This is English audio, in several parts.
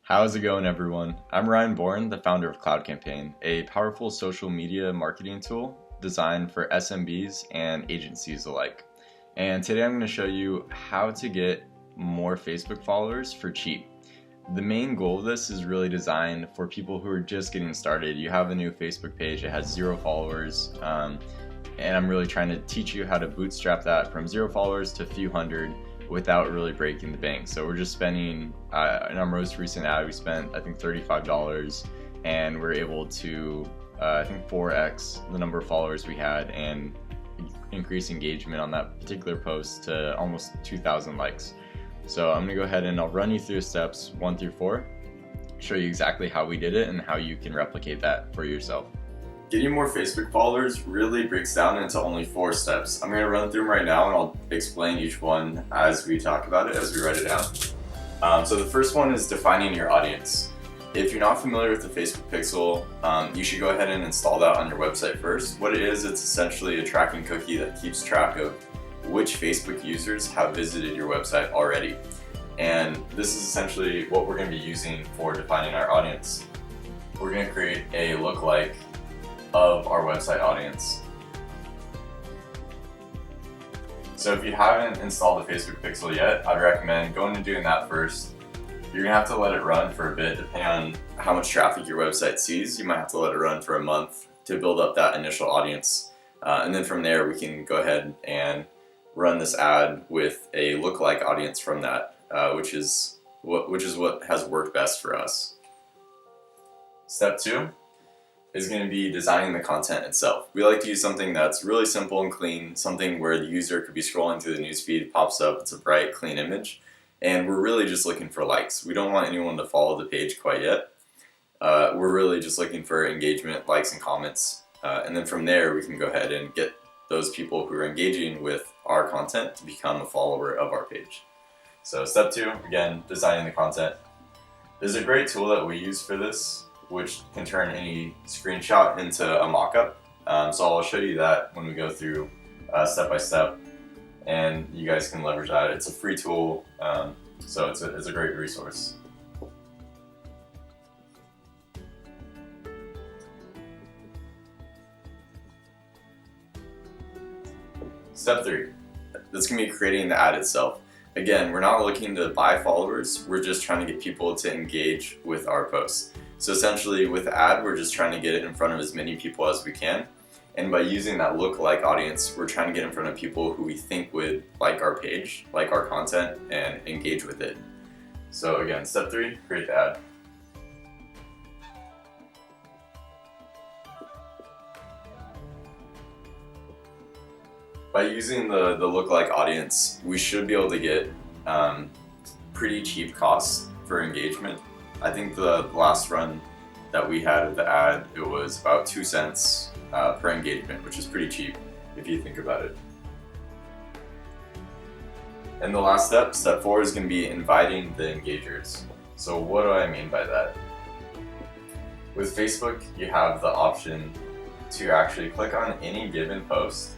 How's it going, everyone? I'm Ryan Bourne, the founder of Cloud Campaign, a powerful social media marketing tool designed for SMBs and agencies alike. And today I'm going to show you how to get more Facebook followers for cheap. The main goal of this is really designed for people who are just getting started. You have a new Facebook page, it has 0 followers, and I'm really trying to teach you how to bootstrap that from 0 followers to a few hundred without really breaking the bank. So we're just spending, in our most recent ad, we spent I think $35, and we're able to I think 4x the number of followers we had and increase engagement on that particular post to almost 2,000 likes. So I'm gonna go ahead and I'll run you through steps 1 through 4, show you exactly how we did it and how you can replicate that for yourself. Getting more Facebook followers really breaks down into only 4 steps. I'm going to run through them right now and I'll explain each one as we talk about it, as we write it down. So the first one is defining your audience. If you're not familiar with the Facebook Pixel, you should go ahead and install that on your website first. What it is, it's essentially a tracking cookie that keeps track of which Facebook users have visited your website already. And this is essentially what we're going to be using for defining our audience. We're going to create a lookalike of our website audience. So if you haven't installed the Facebook Pixel yet, I'd recommend going and doing that first. You're gonna have to let it run for a bit, depending on how much traffic your website sees. You might have to let it run for a month to build up that initial audience. And then from there, we can go ahead and run this ad with a lookalike audience from that, which is what has worked best for us. Step 2 is going to be designing the content itself. We like to use something that's really simple and clean, something where the user could be scrolling through the newsfeed, pops up, it's a bright, clean image, and we're really just looking for likes. We don't want anyone to follow the page quite yet. We're really just looking for engagement, likes, and comments, and then from there we can go ahead and get those people who are engaging with our content to become a follower of our page. So step 2, again, designing the content. There's a great tool that we use for this, which can turn any screenshot into a mock-up. So I'll show you that when we go through step by step, and you guys can leverage that. It's a free tool, so it's a great resource. Step 3, that's gonna be creating the ad itself. Again, we're not looking to buy followers, we're just trying to get people to engage with our posts. So essentially with the ad, we're just trying to get it in front of as many people as we can. And by using that lookalike audience, we're trying to get in front of people who we think would like our page, like our content, and engage with it. So again, step 3, create the ad. By using the lookalike audience, we should be able to get pretty cheap costs for engagement. I think the last run that we had of the ad, it was about 2 cents per engagement, which is pretty cheap if you think about it. And the last step, step 4, is going to be inviting the engagers. So what do I mean by that? With Facebook, you have the option to actually click on any given post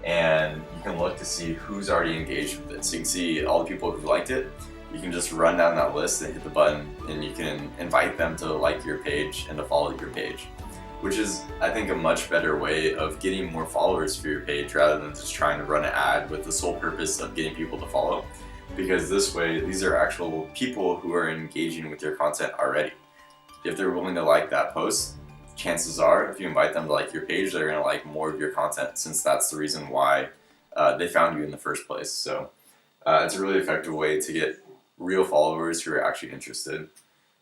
and you can look to see who's already engaged with it. So you can see all the people who liked it. You can just run down that list and hit the button, and you can invite them to like your page and to follow your page, which is, I think, a much better way of getting more followers for your page rather than just trying to run an ad with the sole purpose of getting people to follow. Because this way, these are actual people who are engaging with your content already. If they're willing to like that post, chances are, if you invite them to like your page, they're going to like more of your content, since that's the reason why they found you in the first place. So it's a really effective way to get real followers who are actually interested.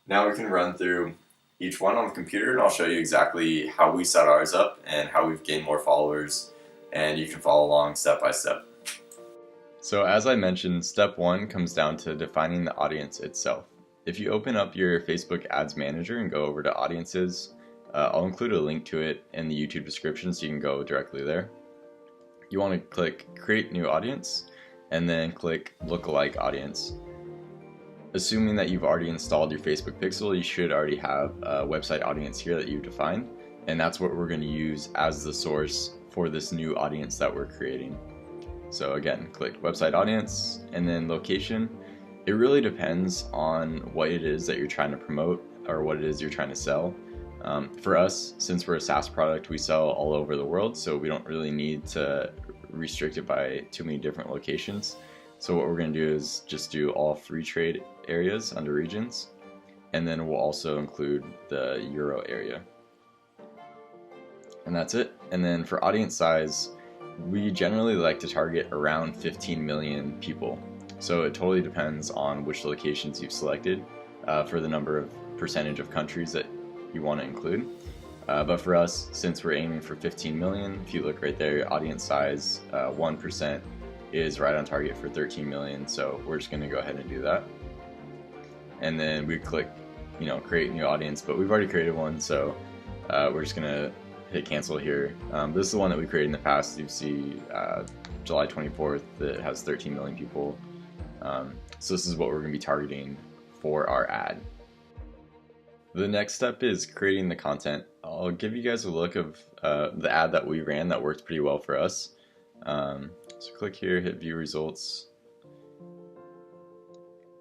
Now we can run through each one on the computer, and I'll show you exactly how we set ours up and how we've gained more followers, and you can follow along step by step. So as I mentioned, step 1 comes down to defining the audience itself. If you open up your Facebook Ads Manager and go over to Audiences, I'll include a link to it in the YouTube description so you can go directly there. You want to click Create New Audience and then click Lookalike Audience. Assuming that you've already installed your Facebook Pixel, you should already have a website audience here that you've defined, and that's what we're going to use as the source for this new audience that we're creating. So again, click Website Audience and then Location. It really depends on what it is that you're trying to promote or what it is you're trying to sell. For us, since we're a SaaS product, we sell all over the world, so we don't really need to restrict it by too many different locations. So what we're going to do is just do all free trade areas under regions, and then we'll also include the Euro area. And that's it. And then for audience size, we generally like to target around 15 million people. So it totally depends on which locations you've selected for the number of percentage of countries that you want to include. But for us, since we're aiming for 15 million, if you look right there, audience size 1% is right on target for 13 million. So we're just going to go ahead and do that. And then we click, create new audience, but we've already created one. So we're just going to hit cancel here. This is the one that we created in the past. You see July 24th that has 13 million people. So this is what we're going to be targeting for our ad. The next step is creating the content. I'll give you guys a look of the ad that we ran that worked pretty well for us. So click here, hit view results.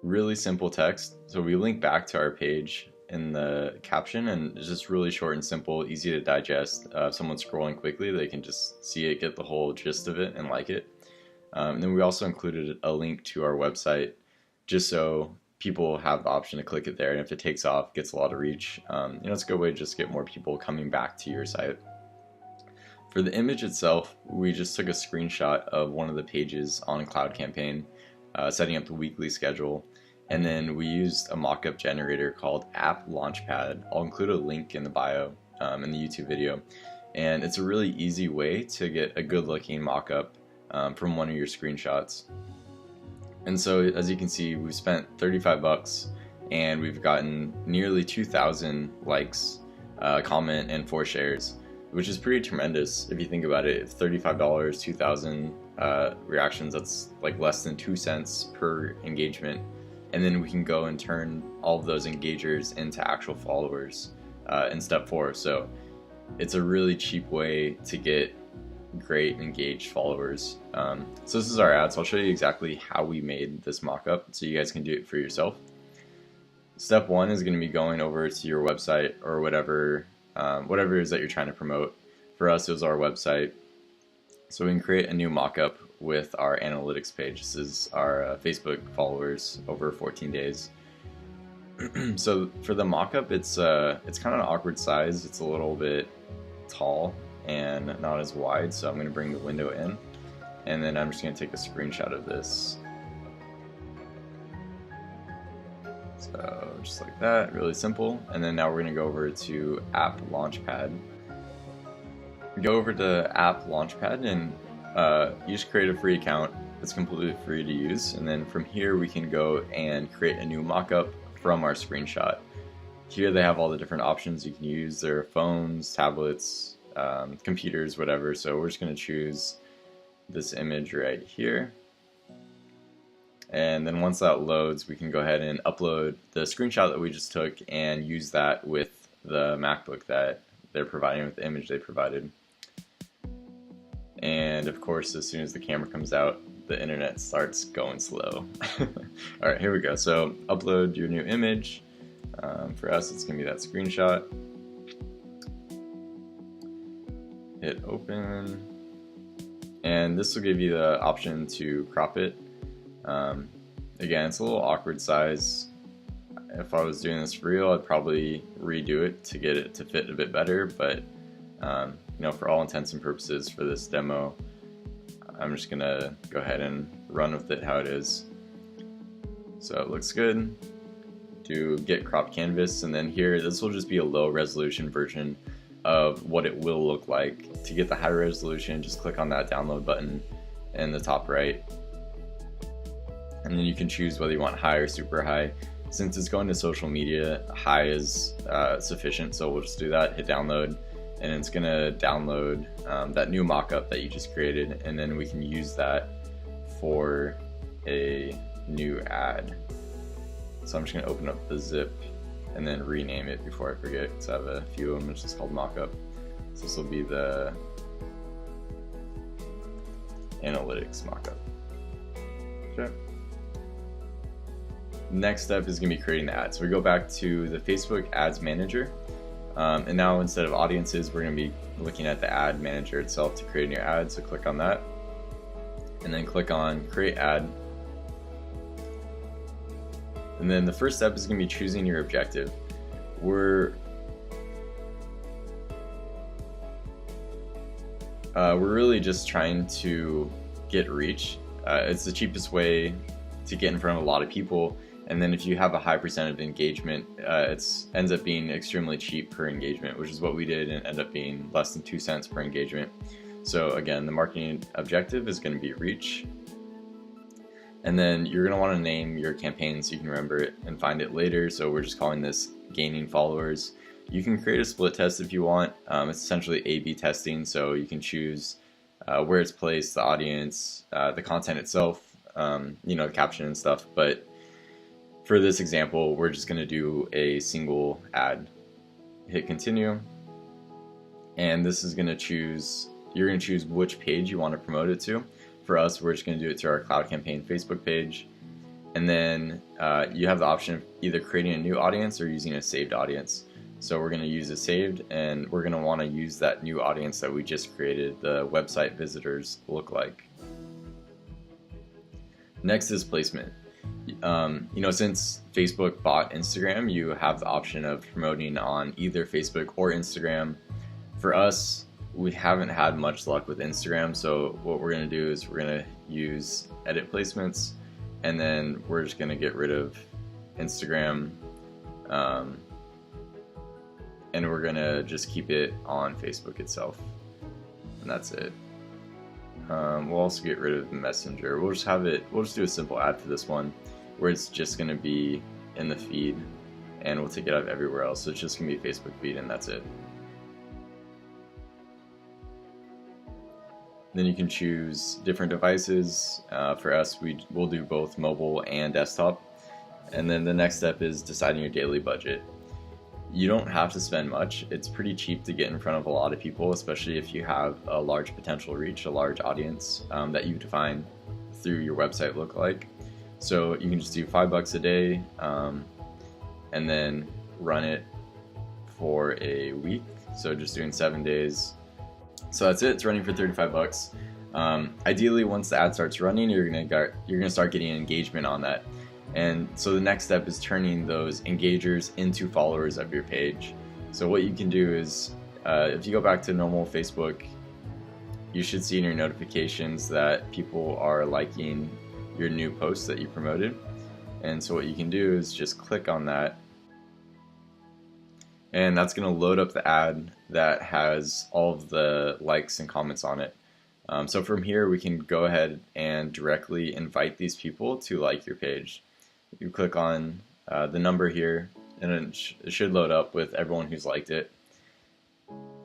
Really simple text. So we link back to our page in the caption, and it's just really short and simple, easy to digest. If someone's scrolling quickly, they can just see it, get the whole gist of it, and like it. And then we also included a link to our website, just so people have the option to click it there, and if it takes off, gets a lot of reach. It's a good way to just get more people coming back to your site. For the image itself, we just took a screenshot of one of the pages on Cloud Campaign, setting up the weekly schedule, and then we used a mockup generator called AppLaunchPad. I'll include a link in the bio in the YouTube video, and it's a really easy way to get a good-looking mockup from one of your screenshots. And so, as you can see, we spent 35 bucks, and we've gotten nearly 2,000 likes, comment, and 4 shares, which is pretty tremendous if you think about it. If $35, 2,000 reactions, that's like less than 2 cents per engagement. And then we can go and turn all of those engagers into actual followers in step 4. So it's a really cheap way to get great engaged followers. So this is our ad, so I'll show you exactly how we made this mock-up so you guys can do it for yourself. Step 1 is going to be going over to your website or whatever it is that you're trying to promote. For us, it was our website. So we can create a new mock-up with our analytics page. This is our Facebook followers over 14 days. So for the mock-up, it's kind of an awkward size. It's a little bit tall and not as wide, so I'm going to bring the window in, and then I'm just going to take a screenshot of this. So just like that, really simple. And then now we're going to go over to AppLaunchPad. Go over to AppLaunchPad, and you just create a free account. It's completely free to use, and then from here we can go and create a new mockup from our screenshot. Here they have all the different options you can use. There are phones, tablets, computers, whatever. So we're just going to choose this image right here. And then once that loads, we can go ahead and upload the screenshot that we just took and use that with the MacBook that they're providing, with the image they provided. And of course, as soon as the camera comes out, the internet starts going slow. Alright, here we go. So upload your new image. For us, it's going to be that screenshot. Hit open. And this will give you the option to crop it. Again, it's a little awkward size. If I was doing this for real, I'd probably redo it to get it to fit a bit better, but for all intents and purposes for this demo, I'm just gonna go ahead and run with it how it is. So it looks good. Do get crop canvas, and then here, this will just be a low resolution version of what it will look like. To get the high resolution, just click on that download button in the top right. And then you can choose whether you want high or super high. Since it's going to social media, high is sufficient, so we'll just do that, hit download, and it's gonna download that new mockup that you just created, and then we can use that for a new ad. So I'm just gonna open up the zip and then rename it before I forget, because I have a few of them. It's just called mockup. So this will be the analytics mockup. Okay. Next step is going to be creating the ad. So we go back to the Facebook Ads Manager, and now instead of audiences, we're going to be looking at the ad manager itself to create your ad. So click on that, and then click on Create Ad. And then the first step is going to be choosing your objective. We're really just trying to get reach. It's the cheapest way to get in front of a lot of people, and then if you have a high percent of engagement, it ends up being extremely cheap per engagement, which is what we did, and ended up being less than 2 cents per engagement. So again, the marketing objective is going to be reach, and then you're going to want to name your campaign so you can remember it and find it later. So we're just calling this gaining followers. You can create a split test if you want. It's essentially A/B testing, so you can choose where it's placed, the audience, the content itself, the caption and stuff. But for this example, we're just going to do a single ad. Hit continue, and this is going to choose, you're going to choose which page you want to promote it to. For us, we're just going to do it to our Cloud Campaign Facebook page, and then you have the option of either creating a new audience or using a saved audience. So we're going to use a saved, and we're going to want to use that new audience that we just created, the website visitors lookalike. Next is placement. Since Facebook bought Instagram, you have the option of promoting on either Facebook or Instagram. For us, we haven't had much luck with Instagram, so what we're going to do is we're going to use edit placements, and then we're just going to get rid of Instagram, and we're going to just keep it on Facebook itself, and that's it. We'll also get rid of Messenger. We'll just do a simple ad for this one, where it's just going to be in the feed, and we'll take it out of everywhere else. So it's just going to be Facebook feed, and that's it. Then you can choose different devices. For us, we'll do both mobile and desktop. And then the next step is deciding your daily budget. You don't have to spend much. It's pretty cheap to get in front of a lot of people, especially if you have a large potential reach, a large audience that you define through your website lookalike. So you can just do $5 a day, and then run it for a week. So just doing 7 days. So that's it. It's running for $35. Ideally, once the ad starts running, you're gonna start getting engagement on that. And so the next step is turning those engagers into followers of your page. So what you can do is, if you go back to normal Facebook, you should see in your notifications that people are liking your new post that you promoted. And so what you can do is just click on that, and that's going to load up the ad that has all of the likes and comments on it. So from here, we can go ahead and directly invite these people to like your page. You click on the number here, and it should load up with everyone who's liked it.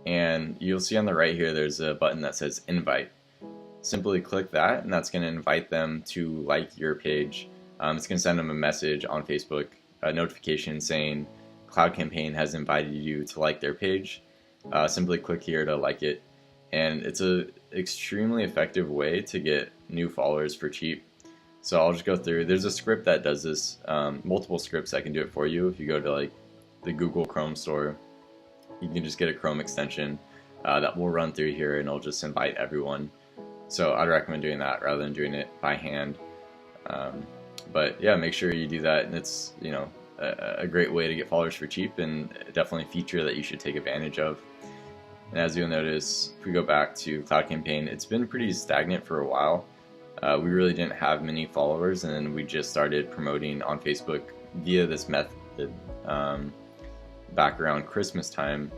And you'll see on the right here, there's a button that says invite. Simply click that, and that's going to invite them to like your page. It's going to send them a message on Facebook, a notification saying Cloud Campaign has invited you to like their page. Simply click here to like it, and it's an extremely effective way to get new followers for cheap. So I'll just go through. There's a script that does this, multiple scripts that can do it for you. If you go to like the Google Chrome store, you can just get a Chrome extension that will run through here, and it'll just invite everyone. So I'd recommend doing that rather than doing it by hand. But yeah, make sure you do that, and it's a great way to get followers for cheap, and definitely a feature that you should take advantage of. And as you'll notice, if we go back to Cloud Campaign, it's been pretty stagnant for a while. We really didn't have many followers, and then we just started promoting on Facebook via this method back around Christmas time,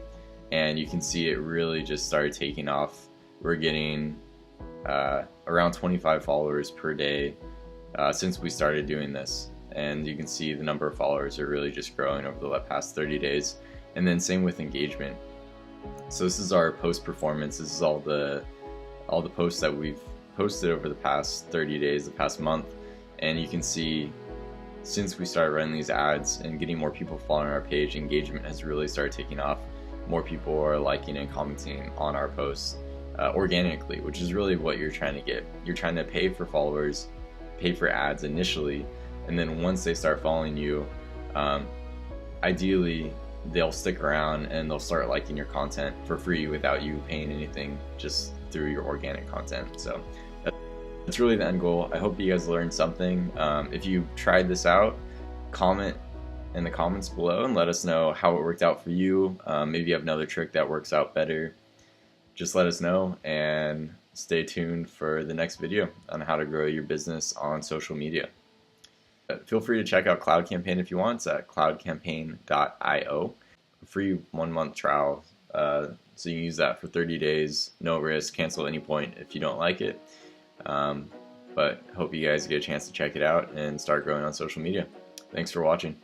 and you can see it really just started taking off. We're getting around 25 followers per day since we started doing this, and you can see the number of followers are really just growing over the past 30 days. And then same with engagement. So this is our post performance. This is all the posts that we've posted over the past 30 days, the past month, and you can see since we started running these ads and getting more people following our page, engagement has really started taking off. More people are liking and commenting on our posts organically, which is really what you're trying to get. You're trying to pay for followers, pay for ads initially, and then once they start following you, ideally they'll stick around and they'll start liking your content for free without you paying anything, just through your organic content. So that's really the end goal. I hope you guys learned something. If you tried this out, comment in the comments below and let us know how it worked out for you. Maybe you have another trick that works out better. Just let us know, and stay tuned for the next video on how to grow your business on social media. Feel free to check out Cloud Campaign if you want. It's at cloudcampaign.io. A free 1-month trial, so you can use that for 30 days, no risk, cancel at any point if you don't like it. But hope you guys get a chance to check it out and start growing on social media. Thanks for watching.